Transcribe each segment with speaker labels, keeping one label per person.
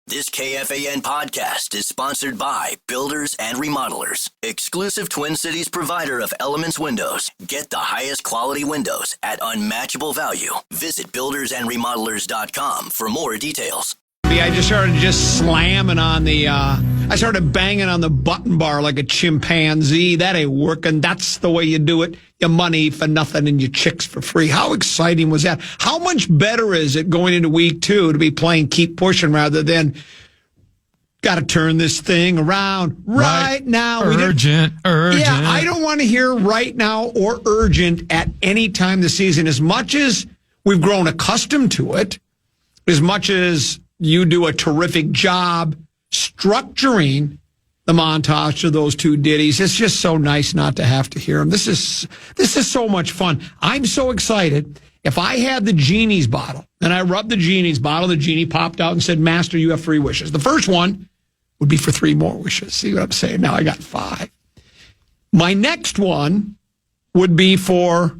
Speaker 1: This KFAN podcast is sponsored by Builders and Remodelers, exclusive Twin Cities provider of Elements Windows. Get the highest quality windows at unmatchable value. Visit buildersandremodelers.com for more details.
Speaker 2: I just started slamming on the, I started banging on the button bar like a chimpanzee. That ain't working. That's the way you do it. Your money for nothing and your chicks for free. How exciting was that? How much better is it going into week 2 to be playing Keep Pushing rather than got to turn this thing around right now?
Speaker 3: Urgent.
Speaker 2: Yeah, I don't want to hear right now or urgent at any time this season. As much as we've grown accustomed to it, as much as you do a terrific job structuring the montage of those two ditties. It's just so nice not to have to hear them. This is so much fun. I'm so excited. If I had the genie's bottle and I rubbed the genie's bottle, the genie popped out and said, "Master, you have 3 wishes." The first one would be for 3 more wishes. See what I'm saying? Now I got 5. My next one would be for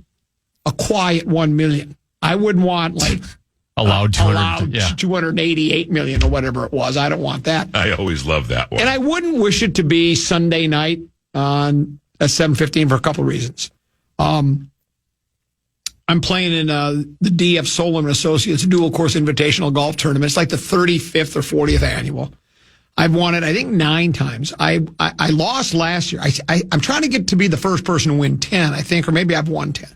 Speaker 2: a quiet 1 million. I wouldn't want like
Speaker 3: allowed
Speaker 2: 288 million or whatever it was. I don't want that.
Speaker 4: I always love that one.
Speaker 2: And I wouldn't wish it to be Sunday night on at 7:15 for a couple of reasons. I'm playing in the DF Solomon Associates dual course invitational golf tournament. It's like the 35th or 40th annual. I've won it, I think, 9 times. I lost last year. I'm trying to get to be the first person to win 10, I think, or maybe I've won 10.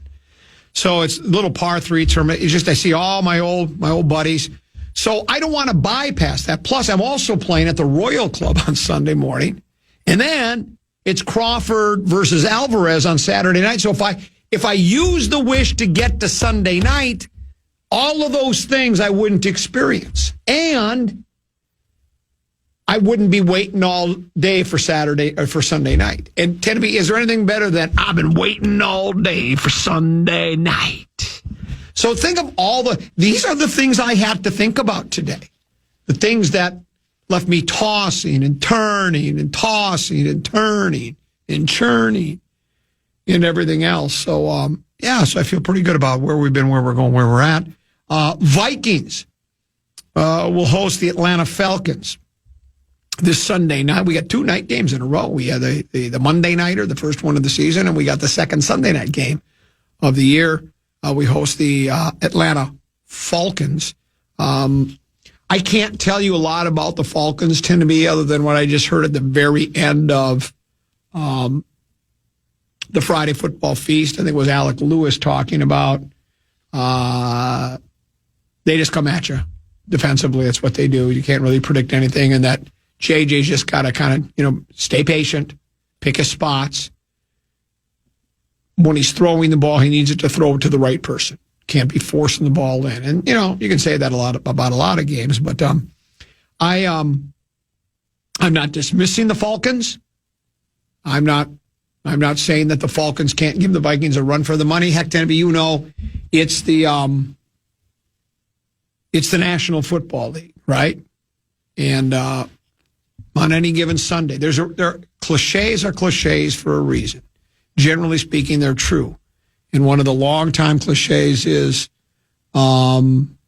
Speaker 2: So it's a little par 3 tournament. It's just I see all my old buddies. So I don't want to bypass that. Plus, I'm also playing at the Royal Club on Sunday morning. And then it's Crawford versus Alvarez on Saturday night. So if I use the wish to get to Sunday night, all of those things I wouldn't experience. And I wouldn't be waiting all day for Saturday or for Sunday night. And tend to be, is there anything better than I've been waiting all day for Sunday night? So think of these are the things I had to think about today. The things that left me tossing and turning and tossing and turning and churning and everything else. So, so I feel pretty good about where we've been, where we're going, where we're at. Vikings will host the Atlanta Falcons this Sunday night. We got 2 night games in a row. We had the Monday nighter, the first one of the season, and we got the second Sunday night game of the year. We host the Atlanta Falcons. I can't tell you a lot about the Falcons, tend to be, other than what I just heard at the very end of the Friday football feast. I think it was Alec Lewis talking about they just come at you defensively. That's what they do. You can't really predict anything, and that JJ's just got to kind of, stay patient, pick his spots. When he's throwing the ball, he needs it to throw it to the right person. Can't be forcing the ball in. And, you can say that about a lot of games, but I'm not dismissing the Falcons. I'm not saying that the Falcons can't give the Vikings a run for the money. Heck, Denby, it's the National Football League, right? And on any given Sunday, cliches are cliches for a reason. Generally speaking, they're true. And one of the longtime cliches is on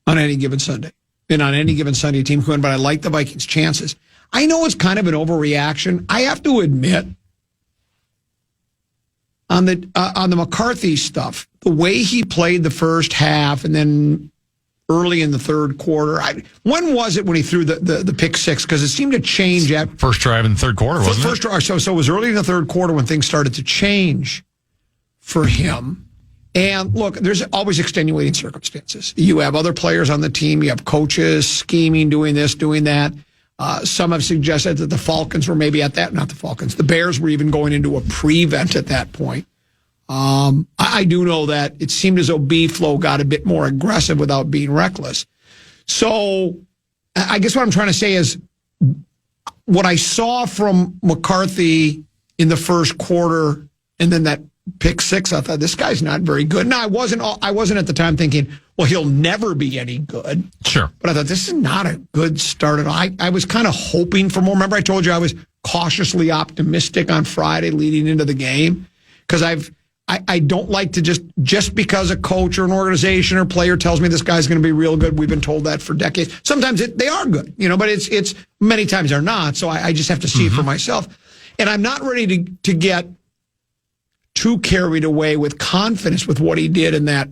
Speaker 2: any given Sunday. And on any given Sunday, a team can win, but I like the Vikings' chances. I know it's kind of an overreaction. I have to admit, on the McCarthy stuff, the way he played the first half and then early in the third quarter. When was it when he threw the pick 6? Because it seemed to change at
Speaker 3: first drive in the third quarter, wasn't it?
Speaker 2: First drive. So it was early in the third quarter when things started to change for him. And look, there's always extenuating circumstances. You have other players on the team. You have coaches scheming, doing this, doing that. Some have suggested that the Falcons were maybe at that. Not the Falcons. The Bears were even going into a prevent at that point. I do know that it seemed as though B-Flow got a bit more aggressive without being reckless. So I guess what I'm trying to say is what I saw from McCarthy in the first quarter and then that pick 6, I thought, this guy's not very good. Now, I wasn't at the time thinking, well, he'll never be any good.
Speaker 3: Sure.
Speaker 2: But I thought, this is not a good start at all. I was kind of hoping for more. Remember, I told you I was cautiously optimistic on Friday leading into the game because I don't like to just because a coach or an organization or player tells me this guy's going to be real good. We've been told that for decades. Sometimes they are good, but it's many times they're not. So I just have to see it for myself. And I'm not ready to get too carried away with confidence with what he did in that,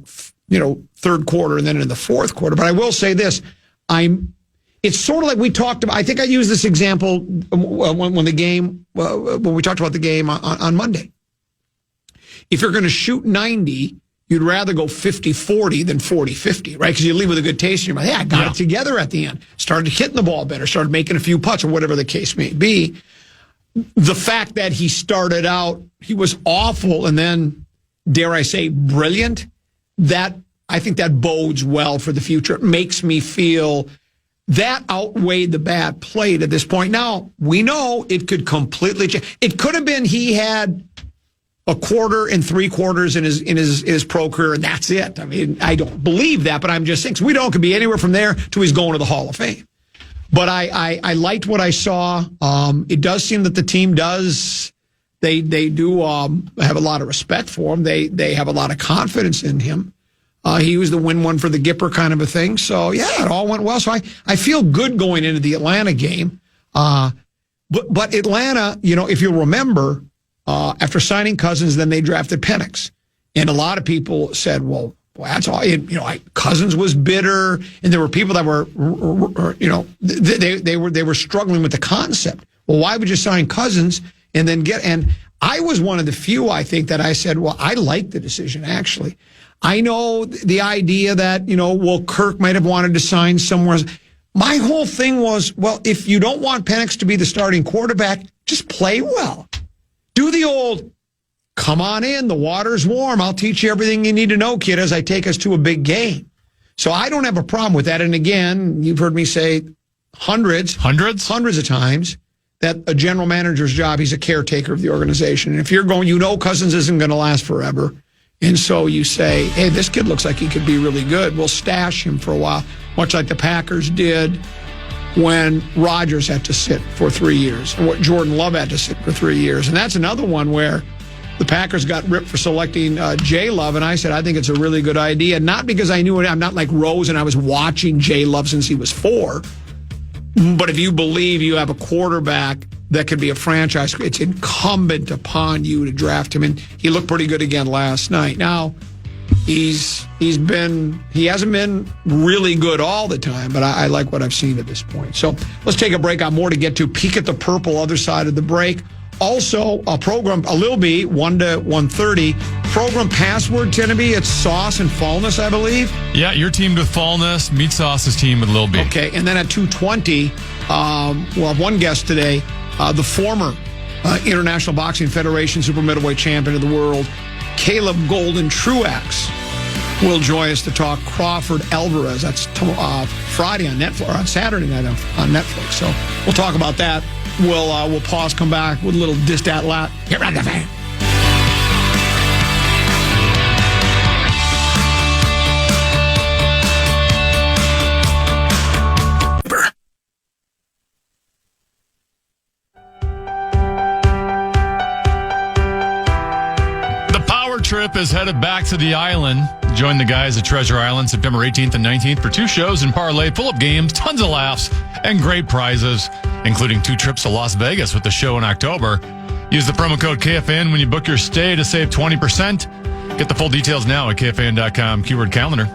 Speaker 2: third quarter and then in the fourth quarter. But I will say this, it's sort of like we talked about. I think I used this example when we talked about the game on Monday. If you're going to shoot 90, you'd rather go 50-40 than 40-50, right? Because you leave with a good taste in your mouth. Hey, I got it together at the end. Started hitting the ball better. Started making a few putts or whatever the case may be. The fact that he started out, he was awful, and then, dare I say, brilliant, I think that bodes well for the future. It makes me feel that outweighed the bad play to this point. Now, we know it could completely change. It could have been he had a quarter and 3 quarters in his pro career, and that's it. I mean, I don't believe that, but I'm just saying, we know it could be anywhere from there to he's going to the Hall of Fame. But I liked what I saw. It does seem that the team does, they do have a lot of respect for him. They have a lot of confidence in him. He was the win one for the Gipper kind of a thing. So, yeah, it all went well. So I feel good going into the Atlanta game. But Atlanta, if you'll remember, after signing Cousins, then they drafted Penix. And a lot of people said, well, that's all, Cousins was bitter. And there were people that were, they were struggling with the concept. Well, why would you sign Cousins and then and I was one of the few, I think, that I said, well, I like the decision, actually. I know the idea that, Kirk might have wanted to sign somewhere else. My whole thing was, well, if you don't want Penix to be the starting quarterback, just play well. Do the old, come on in, the water's warm, I'll teach you everything you need to know, kid, as I take us to a big game. So I don't have a problem with that. And again, you've heard me say hundreds of times that a general manager's job, he's a caretaker of the organization. And if you're going, Cousins isn't going to last forever. And so you say, hey, this kid looks like he could be really good. We'll stash him for a while, much like the Packers did when Rodgers had to sit for 3 years and what Jordan Love had to sit for 3 years. And that's another one where the Packers got ripped for selecting J. Love, and I said, I think it's a really good idea. Not because I knew it. I'm not like Rose and I was watching J. Love since he was 4. But if you believe you have a quarterback that could be a franchise, it's incumbent upon you to draft him. And he looked pretty good again last night. Now, he hasn't been really good all the time, but I like what I've seen at this point. So let's take a break. On more to get to. Peek at the Purple, other side of the break. Also, a program, a Lil B, 1 to 1:30. Program password, Tenneby, it's Sauce and Fallness, I believe.
Speaker 3: Yeah, you're teamed with Fallness. Meet Sauce's team with Lil B.
Speaker 2: Okay, and then at 2:20, we'll have one guest today, the former International Boxing Federation super middleweight champion of the world, Caleb Golden Truax, will join us to talk Crawford Alvarez. That's Friday on Netflix, or on Saturday night on Netflix. So we'll talk about that. We'll pause, come back with a little distat lat. Here on the fan.
Speaker 3: The Power Trip is headed back to the island. Join the guys at Treasure Island September 18th and 19th for 2 shows in Parlay, full of games, tons of laughs, and great prizes, including 2 trips to Las Vegas with the show in October. Use the promo code KFAN when you book your stay to save 20%. Get the full details now at KFAN.com, keyword calendar.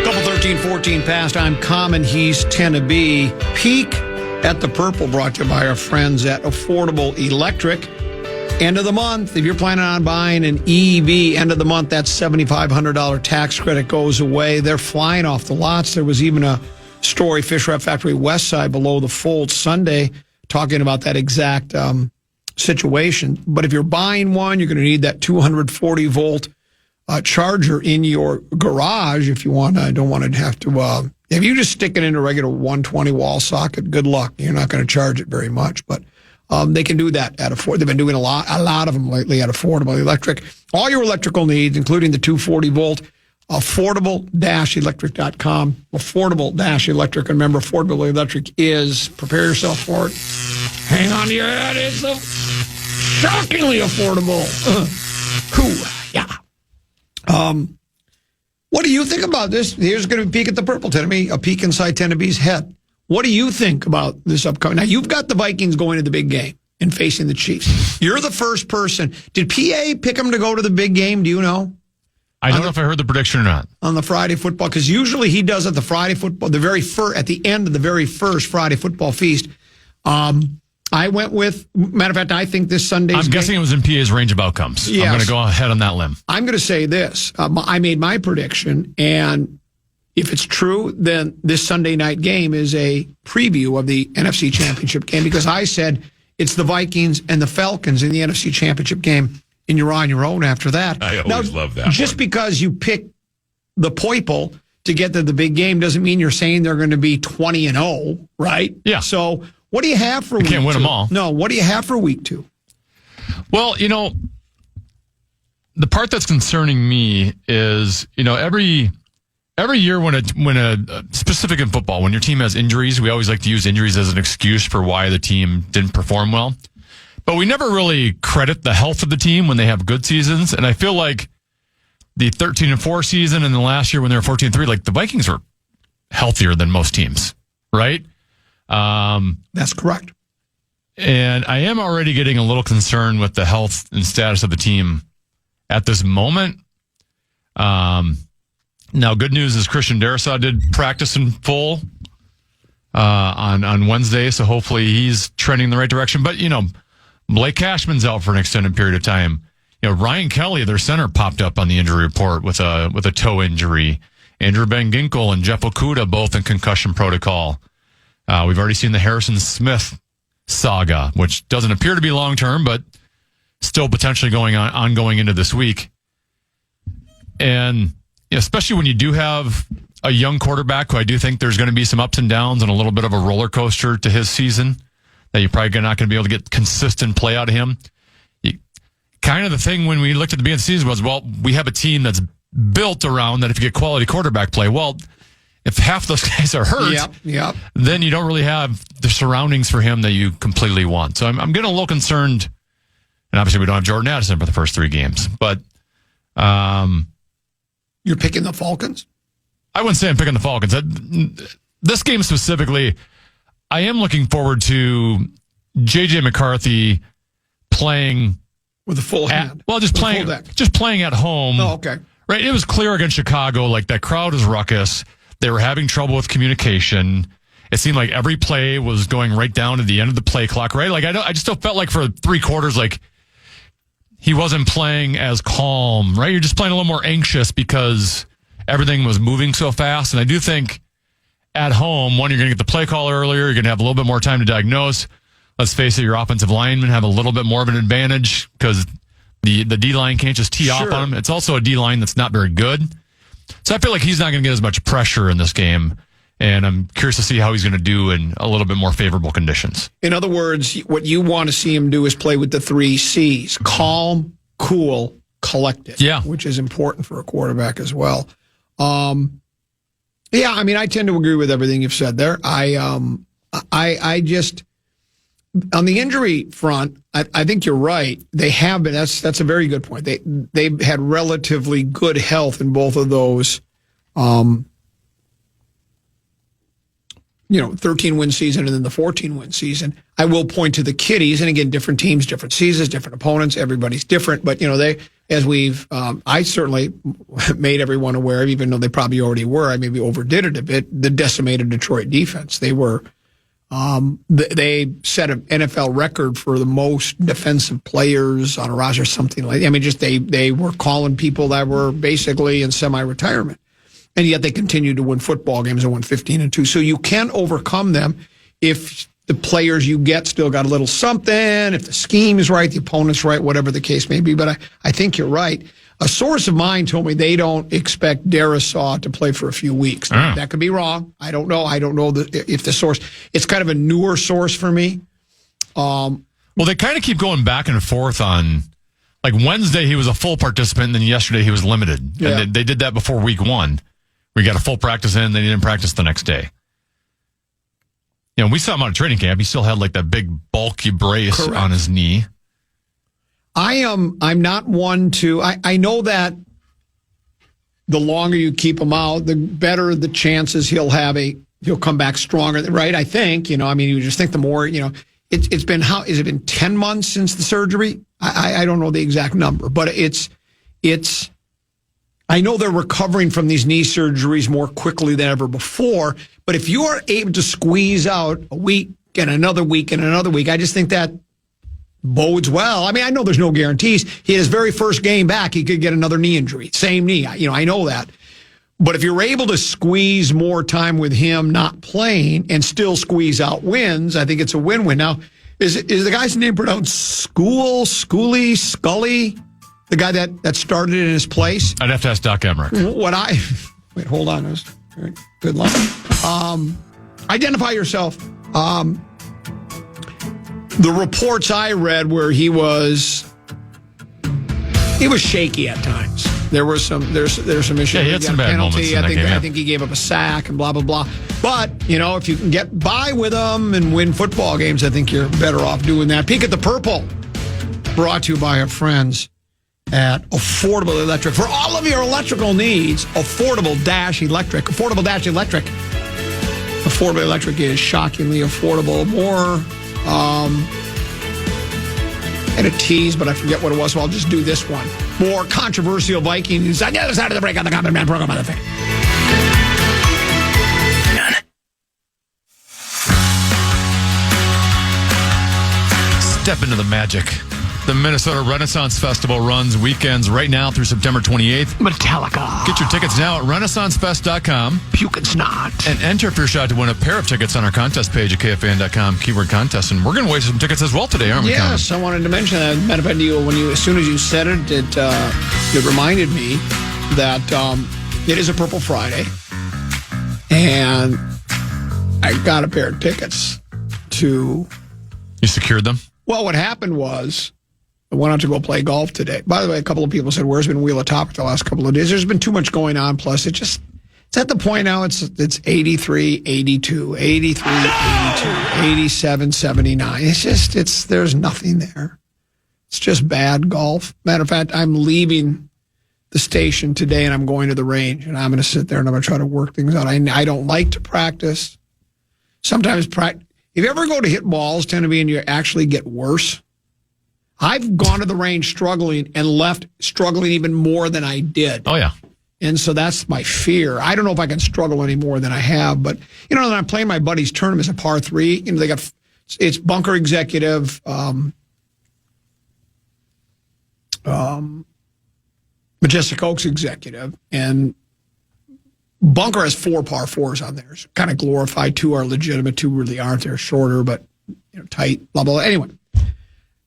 Speaker 2: Couple 13-14 past. I'm Common. He's Tenneby. Peak at the Purple, brought to you by our friends at Affordable Electric. End of the month, if you're planning on buying an EV, end of the month, that $7,500 tax credit goes away. They're flying off the lots. There was even a story, Fisher F Factory West Side below the fold Sunday, talking about that exact situation. But if you're buying one, you're going to need that 240-volt charger in your garage if you don't want to have to... If you just stick it in a regular 120 wall socket, good luck. You're not going to charge it very much. But they can do that at They've been doing a lot of them lately at Affordable Electric. All your electrical needs, including the 240-volt, affordable-electric.com. Affordable-electric. And remember, Affordable Electric is, prepare yourself for it. Hang on to your head. It's shockingly affordable. Cool. Yeah. What do you think about this? Here's going to be a peek at the purple, Tenneby, a peek inside Tenneby's head. What do you think about this upcoming? Now, you've got the Vikings going to the big game and facing the Chiefs. You're the first person. Did PA pick them to go to the big game? Do you know?
Speaker 3: I don't know if I heard the prediction or not.
Speaker 2: On the Friday football, because usually he does at the Friday football, at the end of the very first Friday football feast. I went with, matter of fact, I think this Sunday's
Speaker 3: I'm guessing it was in PA's range of outcomes. Yes. I'm going to go ahead on that limb.
Speaker 2: I'm going to say this. I made my prediction, and if it's true, then this Sunday night game is a preview of the NFC Championship game, because I said it's the Vikings and the Falcons in the NFC Championship game, and you're on your own after that.
Speaker 4: I always love that.
Speaker 2: Just because you pick the Poiple to get to the big game doesn't mean you're saying they're going to be 20-0, right?
Speaker 3: Yeah.
Speaker 2: So what do you have for week 2?
Speaker 3: Can't win them all.
Speaker 2: No, what do you have for week 2?
Speaker 3: Well, the part that's concerning me is, every year when a specific in football, when your team has injuries, we always like to use injuries as an excuse for why the team didn't perform well. But we never really credit the health of the team when they have good seasons. And I feel like the 13-4 season and the last year when they were 14-3, like the Vikings were healthier than most teams, right?
Speaker 2: That's correct.
Speaker 3: And I am already getting a little concerned with the health and status of the team at this moment. Now, good news is Christian Darrisaw did practice in full on Wednesday, so hopefully he's trending in the right direction. But, Blake Cashman's out for an extended period of time. Ryan Kelly, their center, popped up on the injury report with a toe injury. Andrew Van Ginkel and Jeff Okudah both in concussion protocol. We've already seen the Harrison Smith saga, which doesn't appear to be long-term, but still potentially ongoing into this week. And especially when you do have a young quarterback who I do think there's going to be some ups and downs and a little bit of a roller coaster to his season, that you're probably not going to be able to get consistent play out of him. Kind of the thing when we looked at the beginning of the season was, well, we have a team that's built around that if you get quality quarterback play, well, if half those guys are hurt, then you don't really have the surroundings for him that you completely want. So I'm getting a little concerned. And obviously we don't have Jordan Addison for the first 3 games. But
Speaker 2: you're picking the Falcons?
Speaker 3: I wouldn't say I'm picking the Falcons. This game specifically, I am looking forward to J.J. McCarthy playing
Speaker 2: with a full hand.
Speaker 3: Just playing at home.
Speaker 2: Oh, okay.
Speaker 3: Right. It was clear against Chicago, like that crowd was ruckus. They were having trouble with communication. It seemed like every play was going right down to the end of the play clock, right? Like I just still felt like for 3 quarters, like he wasn't playing as calm, right? You're just playing a little more anxious because everything was moving so fast. And I do think at home, one, you're going to get the play call earlier. You're going to have a little bit more time to diagnose. Let's face it, your offensive linemen have a little bit more of an advantage because the D-line can't just tee off on him. It's also a D-line that's not very good. So I feel like he's not going to get as much pressure in this game. And I'm curious to see how he's going to do in a little bit more favorable conditions.
Speaker 2: In other words, what you want to see him do is play with the 3 C's: calm, cool, collected.
Speaker 3: Yeah.
Speaker 2: Which is important for a quarterback as well. Yeah, I mean, I tend to agree with everything you've said there. I just, on the injury front, I think you're right. They have been. That's a very good point. They've had relatively good health in both of those. 13-win season and then the 14-win season. I will point to the Kitties, and again, different teams, different seasons, different opponents. Everybody's different, but I certainly made everyone aware of, even though they probably already were. I maybe overdid it a bit. The decimated Detroit defense. They were. They set an NFL record for the most defensive players on a roster, something like that. I mean, just they were calling people that were basically in semi-retirement. And yet they continue to win football games and won 15-2. So you can overcome them if the players you get still got a little something, if the scheme is right, the opponent's right, whatever the case may be. But I think you're right. A source of mine told me they don't expect Darrisaw to play for a few weeks. That could be wrong. I don't know. I don't know if the source. It's kind of a newer source for me.
Speaker 3: Well, they kind of keep going back and forth on, like Wednesday he was a full participant, and then yesterday he was limited.
Speaker 2: Yeah.
Speaker 3: And they did that before week 1. We got a full practice in, then he didn't practice the next day. You know, we saw him on a training camp. He still had like that big bulky brace on his knee.
Speaker 2: I'm not one to, I know that the longer you keep him out, the better the chances he'll come back stronger, right? I think, you just think the more, it's been, has it been 10 months since the surgery? I don't know the exact number, but it's, I know they're recovering from these knee surgeries more quickly than ever before, but if you are able to squeeze out a week and another week and another week, I just think that bodes well. I mean, I know there's no guarantees. He had his very first game back, he could get another knee injury. Same knee. I know that. But if you're able to squeeze more time with him not playing and still squeeze out wins, I think it's a win-win. Now, is the guy's name pronounced Scully? The guy that started in his place?
Speaker 3: I'd have to ask Doc Emmerich.
Speaker 2: Wait, hold on. Good luck. Identify yourself. The reports I read where he was shaky at times. There's some issues.
Speaker 3: Yeah, he had some bad moments in that game.
Speaker 2: I think he gave up a sack and blah, blah, blah. But, if you can get by with them and win football games, I think you're better off doing that. Peek at the Purple. Brought to you by our friends at Affordable Electric. For all of your electrical needs, Affordable-Electric. Affordable-Electric. Affordable Electric is shockingly affordable. More, I had a tease, but I forget what it was, so I'll just do this one. More controversial Vikings on the other side of the break on the Common Man program on the Fan.
Speaker 3: Step into the magic. The Minnesota Renaissance Festival runs weekends right now through September 28th.
Speaker 2: Metallica.
Speaker 3: Get your tickets now at renaissancefest.com.
Speaker 2: Puke and snot.
Speaker 3: And enter for your shot to win a pair of tickets on our contest page at KFAN.com, keyword contest. And we're going to waste some tickets as well today, aren't we, Common?
Speaker 2: Yes, I wanted to mention that. Matter of fact, as soon as you said it, it reminded me that it is a Purple Friday. And I got a pair of tickets to...
Speaker 3: You secured them?
Speaker 2: Well, what happened was... I went out to go play golf today. By the way, a couple of people said, where's been Wheel of Topic the last couple of days? There's been too much going on. Plus, it's at the point now, it's 83, 82, 83, 82, 87, 79. There's nothing there. It's just bad golf. Matter of fact, I'm leaving the station today and I'm going to the range and I'm going to sit there and I'm going to try to work things out. I don't like to practice. Sometimes if you ever go to hit balls, tend to be and you actually get worse. I've gone to the range struggling and left struggling even more than I did.
Speaker 3: Oh, yeah.
Speaker 2: And so that's my fear. I don't know if I can struggle any more than I have, but, I'm playing my buddy's tournament. It's a par 3. It's Bunker Executive, Majestic Oaks Executive, and Bunker has 4 par 4s on there. It's kind of glorified. 2 are legitimate, 2 really aren't. They're shorter, but, tight, blah, blah, blah. Anyway.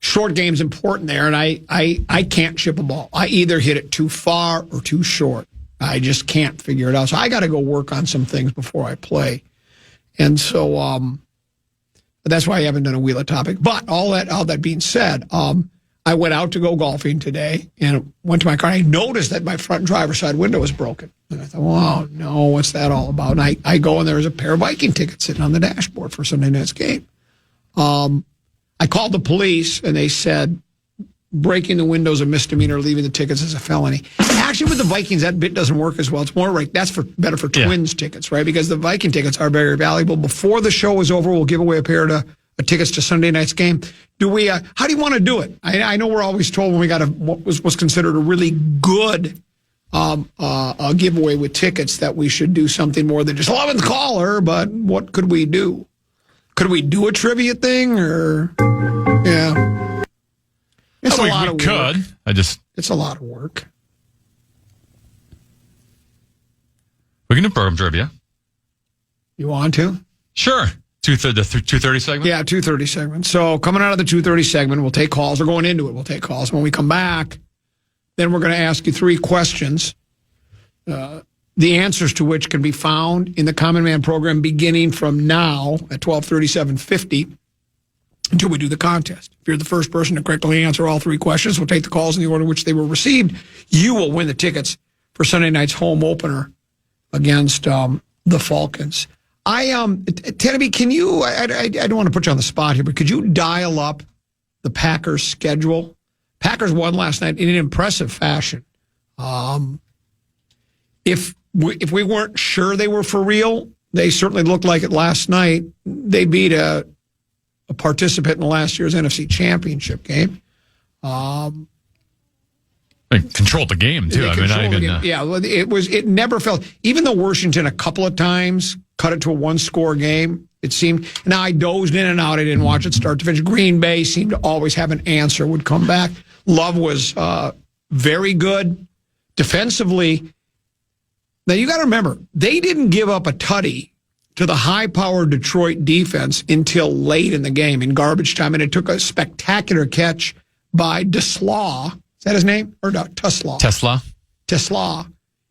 Speaker 2: Short game's important there, and I can't chip a ball. I either hit it too far or too short. I just can't figure it out. So I got to go work on some things before I play. And so that's why I haven't done a Wheel of Topic. But all that being said, I went out to go golfing today and went to my car. And I noticed that my front driver's side window was broken. And I thought, oh, no, what's that all about? And I go, and there was a pair of Viking tickets sitting on the dashboard for Sunday night's game. I called the police, and they said breaking the windows a misdemeanor, leaving the tickets as a felony. Actually, with the Vikings, that bit doesn't work as well. It's more like that's better for Twins tickets, right? Because the Viking tickets are very valuable. Before the show is over, we'll give away a pair of tickets to Sunday night's game. Do we? How do you want to do it? I know we're always told when we got what was considered a really good giveaway with tickets that we should do something more than just 11th caller. But what could we do? Could we do a trivia thing or, yeah. It's a lot of work. It's a lot of work.
Speaker 3: We can do program trivia.
Speaker 2: You want to?
Speaker 3: Sure. The 2:30 segment?
Speaker 2: Yeah, 2:30 segment. So coming out of the 2:30 segment, we'll take calls. We're going into it. We'll take calls. When we come back, then we're going to ask you 3 questions. The answers to which can be found in the Common Man program beginning from now at 12:37:50. until we do the contest. If you're the first person to correctly answer all 3 questions, we'll take the calls in the order in which they were received. You will win the tickets for Sunday night's home opener against the Falcons. Tenneby, can you, I don't want to put you on the spot here, but could you dial up the Packers' schedule? Packers won last night in an impressive fashion. If we weren't sure they were for real, they certainly looked like it last night. They beat a participant in last year's NFC Championship game.
Speaker 3: They controlled the game, too.
Speaker 2: It never felt, even though Washington a couple of times cut it to a 1-score game, it seemed. Now, I dozed in and out. I didn't watch it start to finish. Green Bay seemed to always have an answer, would come back. Love was very good defensively. Now, you got to remember, they didn't give up a tutty to the high-powered Detroit defense until late in the game in garbage time, and it took a spectacular catch by Deslaw. Is that his name? Or no, Tesla.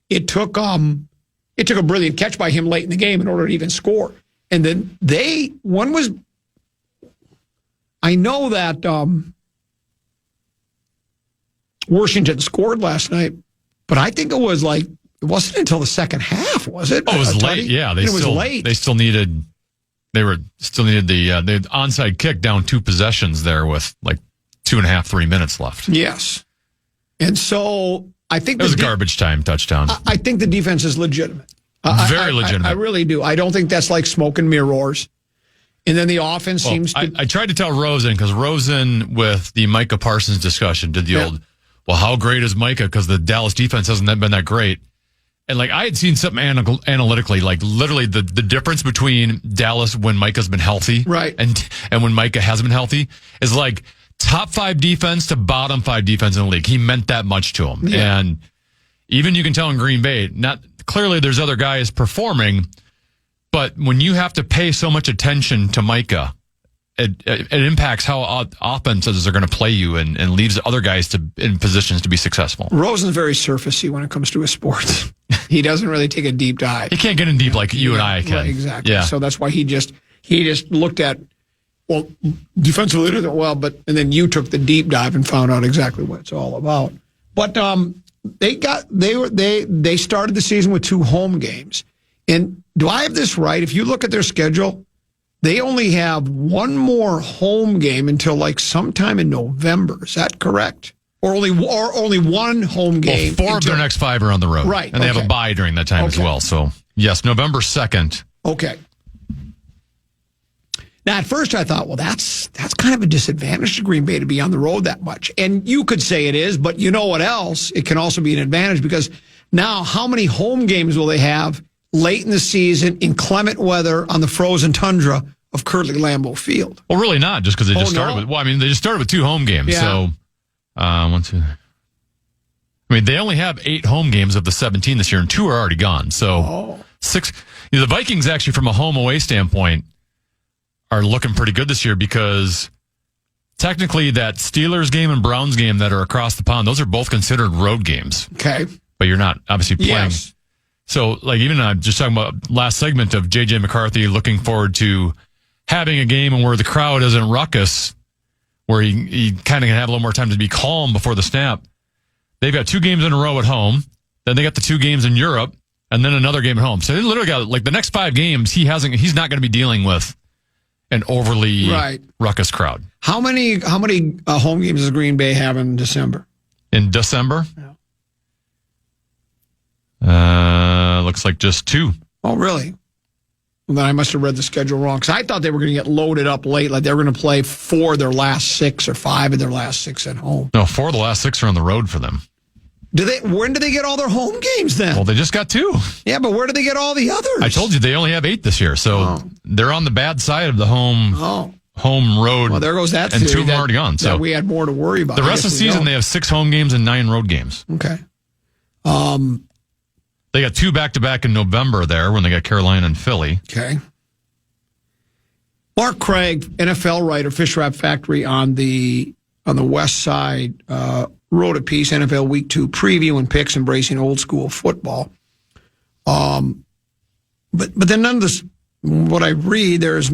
Speaker 2: It took a brilliant catch by him late in the game in order to even score. And then I know that Washington scored last night, but I think it wasn't until the second half, was it?
Speaker 3: Oh, it was late. Yeah, it was late. They still needed the onside kick down 2 possessions there with 2.5, 3 minutes left.
Speaker 2: Yes. And so I think
Speaker 3: it was a garbage time touchdown.
Speaker 2: I think the defense is legitimate.
Speaker 3: Very legitimate.
Speaker 2: I really do. I don't think that's like smoke and mirrors. And then the offense seems to...
Speaker 3: I tried to tell Rosen, because Rosen, with the Micah Parsons discussion, did the old, well, how great is Micah? Because the Dallas defense hasn't been that great. And I had seen something analytically, literally the difference between Dallas when Micah's been healthy,
Speaker 2: right,
Speaker 3: and when Micah hasn't been healthy is top 5 defense to bottom 5 defense in the league. He meant that much to him. Yeah. And even you can tell in Green Bay, not clearly there's other guys performing, but when you have to pay so much attention to Micah, it impacts how offenses are going to play you and leaves other guys in positions to be successful.
Speaker 2: Rosen's very surfacey when it comes to his sports. He doesn't really take a deep dive.
Speaker 3: He can't get in deep like you and I can.
Speaker 2: Right, exactly.
Speaker 3: Yeah.
Speaker 2: So that's why he just looked at, well, defensively, and then you took the deep dive and found out exactly what it's all about. But they started the season with 2 home games. And do I have this right? If you look at their schedule, they only have 1 more home game until sometime in November. Is that correct? Or only 1 home game?
Speaker 3: Well, 4 of their next 5 are on the road.
Speaker 2: Right.
Speaker 3: And they have a bye during that time as well. So, yes, November 2nd.
Speaker 2: Okay. Now, at first I thought, well, that's kind of a disadvantage to Green Bay to be on the road that much. And you could say it is, but you know what else? It can also be an advantage because now how many home games will they have late in the season in clement weather on the frozen tundra of Curly Lambeau Field?
Speaker 3: Well, really not, just because they just started with, they just started with 2 home games.
Speaker 2: Yeah.
Speaker 3: So, 1, 2. They only have 8 home games of the 17 this year, and 2 are already gone. So, 6. The Vikings, actually, from a home-away standpoint, are looking pretty good this year because technically that Steelers game and Browns game that are across the pond, those are both considered road games.
Speaker 2: Okay.
Speaker 3: But you're not obviously playing.
Speaker 2: Yes.
Speaker 3: So, even I'm just talking about last segment of J.J. McCarthy looking forward to having a game where the crowd isn't ruckus, where he kind of can have a little more time to be calm before the snap. They've got 2 games in a row at home. Then they got the 2 games in Europe, and then another game at home. So they literally got the next 5 games. He's not going to be dealing with an overly ruckus crowd. How many
Speaker 2: home games does Green Bay have in December?
Speaker 3: In December? Yeah. Looks like just 2.
Speaker 2: Oh, really? Well, then I must have read the schedule wrong because I thought they were going to get loaded up late, like they were going to play 4 of their last 6 or 5 of their last 6 at home.
Speaker 3: No, 4 of the last 6 are on the road for them.
Speaker 2: When do they get all their home games then?
Speaker 3: Well, they just got 2.
Speaker 2: Yeah, but where do they get all the others?
Speaker 3: I told you they only have 8 this year, so they're on the bad side of the home road.
Speaker 2: Well, there goes that.
Speaker 3: And 2 of them already gone. So
Speaker 2: we had more to worry about.
Speaker 3: The rest of the season, they have 6 home games and 9 road games.
Speaker 2: Okay.
Speaker 3: They got 2 back-to-back in November there when they got Carolina and Philly.
Speaker 2: Okay. Mark Craig, NFL writer, Fish Wrap Factory on the west side, wrote a piece, NFL Week 2 preview and picks embracing old school football. But then none of this, what I read, there's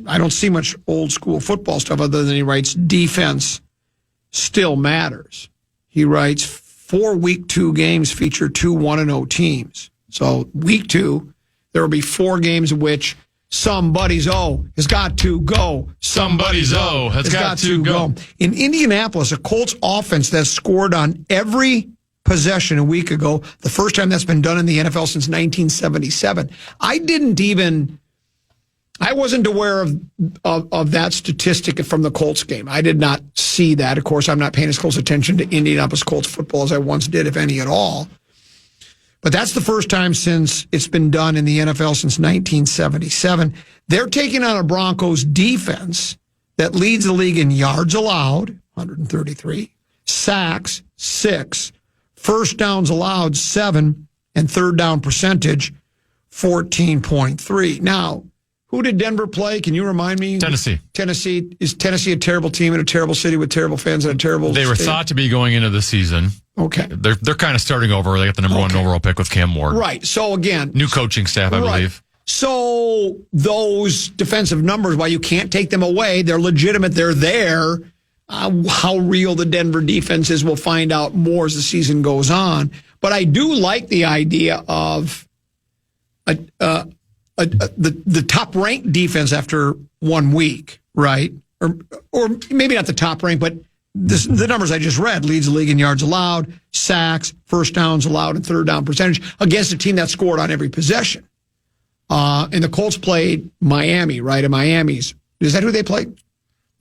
Speaker 2: I don't see much old school football stuff other than he writes defense still matters. He writes 4 week 2 games feature 2 1-0 teams. So week 2, there will be 4 games in which somebody's O has got to go.
Speaker 3: Somebody's O has got to go.
Speaker 2: In Indianapolis, a Colts offense that scored on every possession a week ago, the first time that's been done in the NFL since 1977. I wasn't aware of that statistic from the Colts game. I did not see that. Of course, I'm not paying as close attention to Indianapolis Colts football as I once did, if any at all. But that's the first time since it's been done in the NFL since 1977. They're taking on a Broncos defense that leads the league in yards allowed, 133, sacks, 6, first downs allowed, 7, and third down percentage, 14.3. Now, who did Denver play? Can you remind me?
Speaker 3: Tennessee.
Speaker 2: Tennessee. Is Tennessee a terrible team in a terrible city with terrible fans and a terrible
Speaker 3: They were
Speaker 2: state?
Speaker 3: thought to be going into the season.
Speaker 2: Okay.
Speaker 3: They're kind of starting over. They got the number 1 overall pick with Cam Ward.
Speaker 2: Right. So, again.
Speaker 3: New coaching staff, I believe.
Speaker 2: So, those defensive numbers, while you can't take them away, they're legitimate. They're there. How real the Denver defense is, we'll find out more as the season goes on. But I do like the idea of the top-ranked defense after 1 week, right? Or maybe not the top rank, but the numbers I just read leads the league in yards allowed, sacks, first downs allowed, and third down percentage against a team that scored on every possession. And the Colts played Miami, right? And Miami's, is that who they played?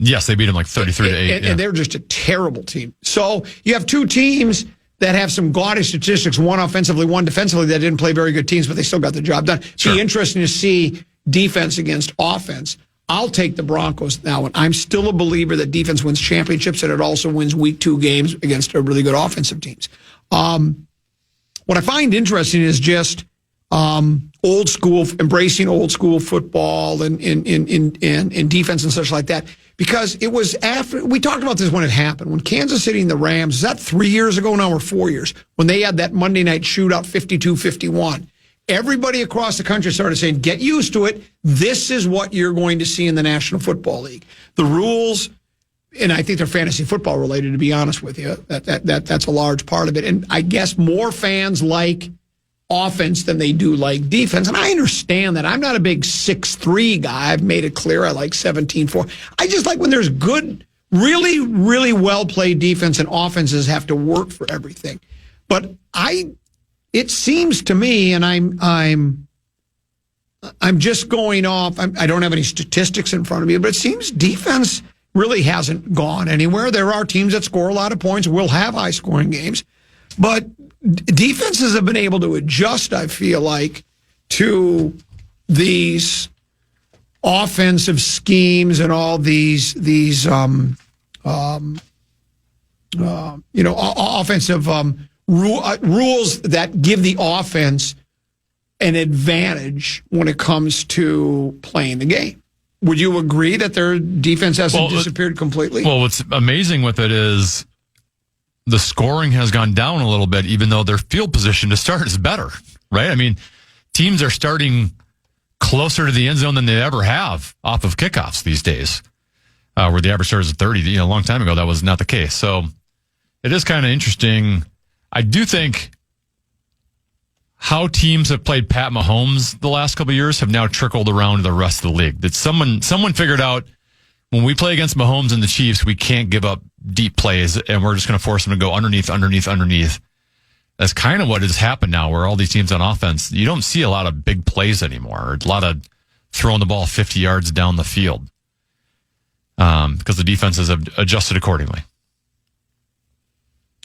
Speaker 3: Yes, they beat them like 33-8.
Speaker 2: And they're just a terrible team. So you have 2 teams that have some gaudy statistics, one offensively, one defensively, that didn't play very good teams, but they still got the job done.
Speaker 3: Sure.
Speaker 2: Be interesting to see defense against offense. I'll take the Broncos now, and I'm still a believer that defense wins championships, and it also wins week 2 games against a really good offensive teams. What I find interesting is just old school, embracing old school football and defense and such like that. Because it was after, we talked about this when it happened, when Kansas City and the Rams, is that 3 years ago now or 4 years, when they had that Monday night shootout 52-51. Everybody across the country started saying, get used to it. This is what you're going to see in the National Football League. The rules, and I think they're fantasy football related, to be honest with you. That's a large part of it. And I guess more fans like offense than they do like defense. And I understand that. I'm not a big 6'3" guy. I've made it clear I like 17-4. I just like when there's good, really, really well-played defense and offenses have to work for everything. But it seems to me, and I'm just going off, I don't have any statistics in front of me, but it seems defense really hasn't gone anywhere. There are teams that score a lot of points, will have high-scoring games, but defenses have been able to adjust, I feel like, to these offensive schemes and all these offensive rules that give the offense an advantage when it comes to playing the game. Would you agree that their defense hasn't disappeared completely?
Speaker 3: Well, what's amazing with it is the scoring has gone down a little bit, even though their field position to start is better, right? I mean, teams are starting closer to the end zone than they ever have off of kickoffs these days, where the average start is 30. A long time ago, that was not the case. So it is kind of interesting. I do think how teams have played Pat Mahomes the last couple of years have now trickled around to the rest of the league. That someone figured out when we play against Mahomes and the Chiefs, we can't give up deep plays, and we're just going to force them to go underneath. That's kind of what has happened now, where all these teams on offense, you don't see a lot of big plays anymore, a lot of throwing the ball 50 yards down the field, because the defenses have adjusted accordingly.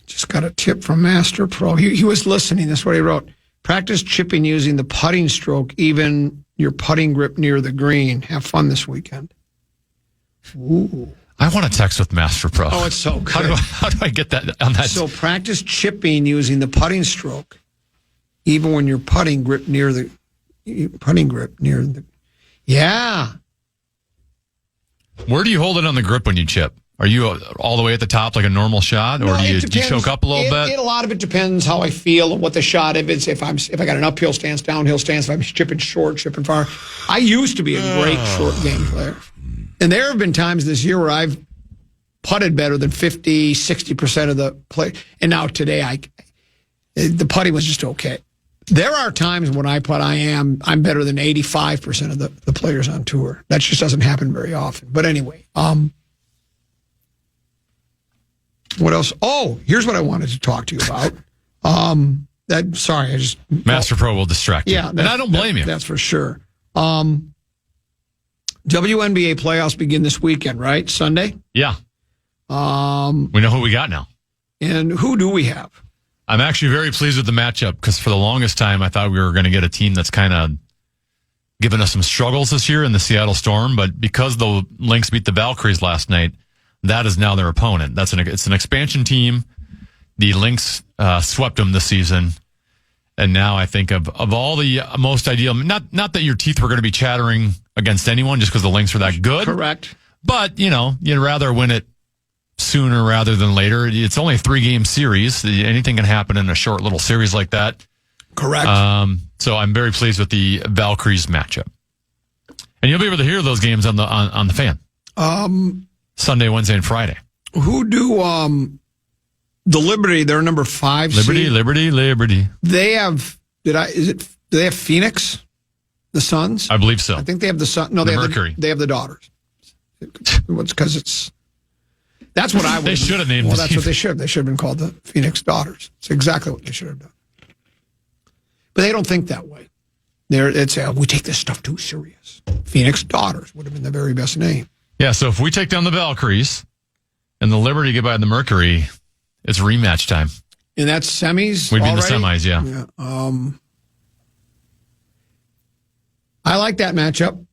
Speaker 2: Just got a tip from Master Pro. He was listening. That's what he wrote. Practice chipping using the putting stroke, even your putting grip near the green. Have fun this weekend. Ooh.
Speaker 3: I want to text with Master Pro.
Speaker 2: Oh, it's so good.
Speaker 3: How do I get that on that?
Speaker 2: So practice chipping using the putting stroke, even when your putting grip near the. Yeah.
Speaker 3: Where do you hold it on the grip when you chip? Are you all the way at the top like a normal shot, or do you choke up a little bit?
Speaker 2: A lot of it depends how I feel and what the shot is. If I got an uphill stance, downhill stance, if I'm chipping short, chipping far. I used to be a great short game player. And there have been times this year where I've putted better than 50, 60% of the play. And now today, the putting was just okay. There are times when I putt, I'm better than 85% of the players on tour. That just doesn't happen very often. But anyway, what else? Oh, here's what I wanted to talk to you about.
Speaker 3: Master Pro will distract you.
Speaker 2: Yeah,
Speaker 3: and I don't blame you.
Speaker 2: That's for sure. WNBA playoffs begin this weekend, right? Sunday?
Speaker 3: Yeah. We know who we got now.
Speaker 2: And who do we have?
Speaker 3: I'm actually very pleased with the matchup because for the longest time, I thought we were going to get a team that's kind of given us some struggles this year in the Seattle Storm. But because the Lynx beat the Valkyries last night, that is now their opponent. It's an expansion team. The Lynx swept them this season. And now I think of all the most ideal, not that your teeth were going to be chattering against anyone just because the Lynx are that good.
Speaker 2: Correct.
Speaker 3: But, you'd rather win it sooner rather than later. It's only a 3-game series. Anything can happen in a short little series like that.
Speaker 2: Correct.
Speaker 3: So I'm very pleased with the Valkyries matchup. And you'll be able to hear those games on the fan. Sunday, Wednesday, and Friday.
Speaker 2: Who do the Liberty? They're number 5.
Speaker 3: Liberty.
Speaker 2: They have. Do they have Phoenix? The Suns?
Speaker 3: I believe so.
Speaker 2: I think they have the Sun. No,
Speaker 3: the
Speaker 2: they have
Speaker 3: Mercury.
Speaker 2: They have the Daughters. Because it's. That's what I would.
Speaker 3: They should have named.
Speaker 2: Well, that's what they should have. They should have been called the Phoenix Daughters. It's exactly what they should have done. But they don't think that way. We take this stuff too serious. Phoenix Daughters would have been the very best name.
Speaker 3: Yeah, so if we take down the Valkyries and the Liberty get by the Mercury, it's rematch time.
Speaker 2: And that's semis?
Speaker 3: We'd be in the semis, yeah.
Speaker 2: I like that matchup.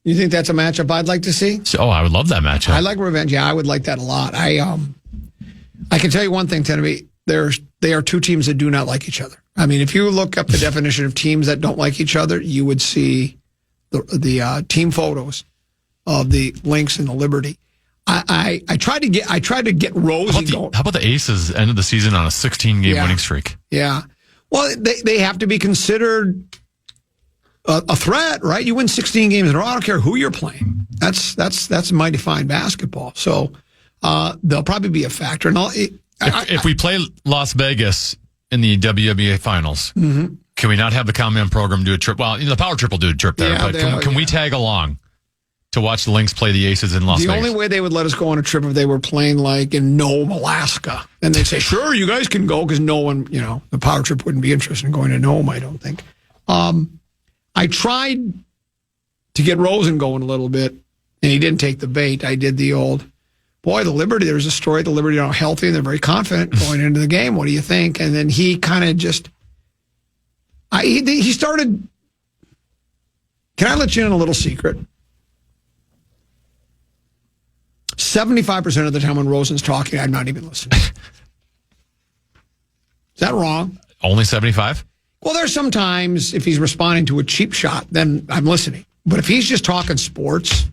Speaker 2: You think that's a matchup I'd like to see?
Speaker 3: I would love that matchup.
Speaker 2: I like revenge. Yeah, I would like that a lot. I can tell you one thing, Tennessee. They are two teams that do not like each other. I mean, if you look up the definition of teams that don't like each other, you would see the team photos of the Lynx and the Liberty. I tried to get Rosie going.
Speaker 3: How about the Aces ended the season on a 16-game winning streak?
Speaker 2: Yeah. Well, they have to be considered a threat, right? You win 16 games in a row. I don't care who you're playing. That's mighty fine basketball. So they'll probably be a factor. And
Speaker 3: if we play Las Vegas in the WNBA finals, can we not have the Common program do a trip? Well, the Power Trip will do a trip there, but can we tag along to watch the Lynx play the Aces in Las Vegas?
Speaker 2: The only way they would let us go on a trip if they were playing like in Nome, Alaska. And they'd say, sure, you guys can go because no one, the Power Trip wouldn't be interested in going to Nome, I don't think. I tried to get Rosen going a little bit, and he didn't take the bait. I did the old, the Liberty, there's a story, the Liberty are healthy, and they're very confident going into the game. What do you think? And then he kind of just, he started, can I let you in a little secret? 75% of the time when Rosen's talking, I'm not even listening. Is that wrong?
Speaker 3: Only 75?
Speaker 2: Well, there's sometimes if he's responding to a cheap shot, then I'm listening. But if he's just talking sports,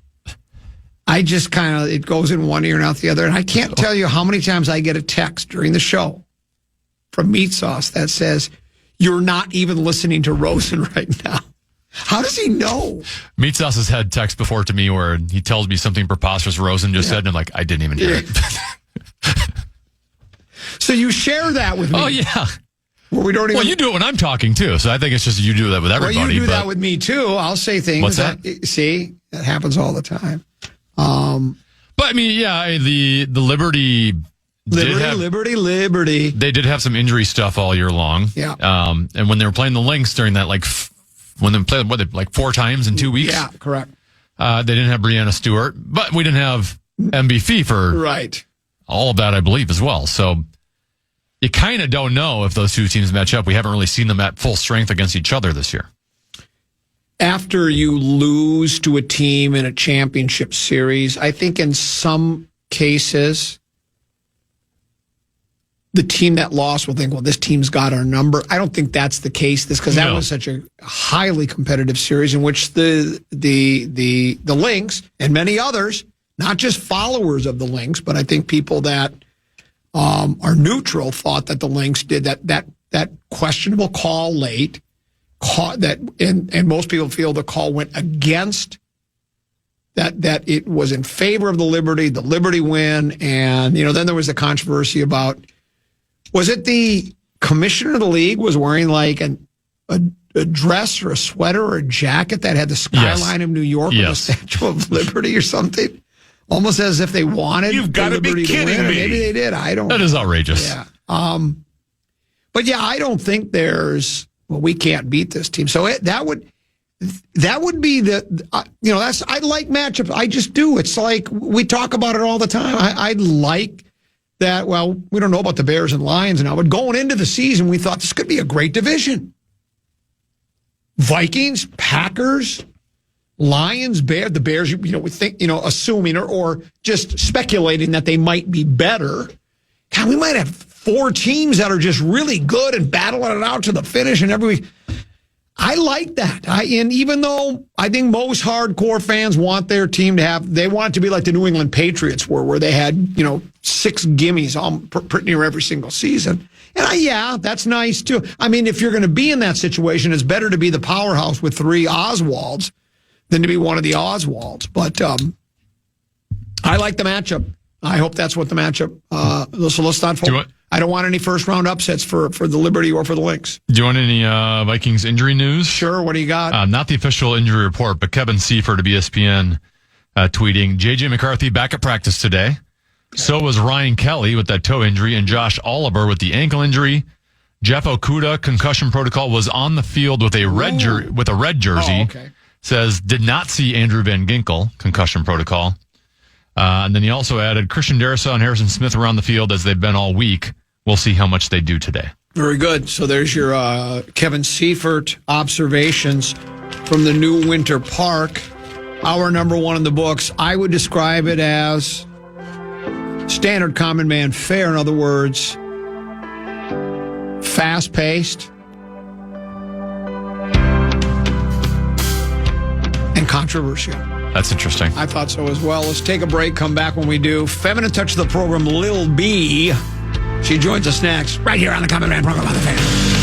Speaker 2: I just it goes in one ear and out the other. And I can't tell you how many times I get a text during the show from Meat Sauce that says, you're not even listening to Rosen right now. How does he know?
Speaker 3: Meat Sauce has had text before to me where he tells me something preposterous Rosen just said, and I'm like, I didn't even hear it.
Speaker 2: So you share that with me.
Speaker 3: Oh, yeah.
Speaker 2: Where we don't even...
Speaker 3: Well, you do it when I'm talking, too. So I think it's just you do that with everybody.
Speaker 2: Well, you do that with me, too. I'll say things.
Speaker 3: What's that?
Speaker 2: See, that happens all the time.
Speaker 3: But, I mean, yeah, the Liberty...
Speaker 2: Liberty.
Speaker 3: They did have some injury stuff all year long.
Speaker 2: Yeah.
Speaker 3: And when they were playing the Lynx during that, when they played 4 times in 2 weeks?
Speaker 2: Yeah, correct.
Speaker 3: They didn't have Brianna Stewart, but we didn't have MBF for all of that, I believe, as well. So you kind of don't know if those two teams match up. We haven't really seen them at full strength against each other this year.
Speaker 2: After you lose to a team in a championship series, I think in some cases, the team that lost will think, well, this team's got our number. I don't think that's the case. Because that was such a highly competitive series in which the Lynx and many others not just followers of the Lynx, but I think people that are neutral thought that the Lynx did that questionable call late, and most people feel the call went against that it was in favor of the Liberty win, and then there was the controversy about, was it the commissioner of the league was wearing like a dress or a sweater or a jacket that had the skyline of New York with the Statue of Liberty or something? Almost as if they wanted
Speaker 3: You've got to be kidding me.
Speaker 2: Maybe they did. I don't.
Speaker 3: That is outrageous.
Speaker 2: Yeah. But yeah, I don't think we can't beat this team. So that would be I like matchups. I just do. It's like we talk about it all the time. I like that. Well, we don't know about the Bears and Lions now, but going into the season, we thought this could be a great division. Vikings, Packers, Lions, Bears. The Bears, we think, assuming or just speculating that they might be better. God, we might have 4 teams that are just really good and battling it out to the finish and every week. I like that. And even though I think most hardcore fans want their team they want it to be like the New England Patriots were, where they had, 6 gimmies pretty near every single season. And that's nice too. I mean, if you're going to be in that situation, it's better to be the powerhouse with 3 Oswalds than to be one of the Oswalds. But I like the matchup. I hope that's what the matchup. So let's not. I don't want any first-round upsets for the Liberty or for the Lynx.
Speaker 3: Do you want any Vikings injury news?
Speaker 2: Sure. What do you got?
Speaker 3: Not the official injury report, but Kevin Seifert of ESPN tweeting, J.J. McCarthy back at practice today. So was Ryan Kelly with that toe injury and Josh Oliver with the ankle injury. Jeff Okudah, concussion protocol, was on the field with a red jersey.
Speaker 2: Oh, okay.
Speaker 3: Says, did not see Andrew Van Ginkel, concussion protocol. And then he also added, Christian Darrisaw and Harrison Smith around the field as they've been all week. We'll see how much they do today.
Speaker 2: Very good. So there's your Kevin Seifert observations from the new Winter Park. Our number 1 in the books. I would describe it as standard common man fare. In other words, fast-paced and controversial.
Speaker 3: That's interesting.
Speaker 2: I thought so as well. Let's take a break, come back when we do. Feminine touch of the program, Lil B. She joins us next, right here on the Common Man program on the Fan.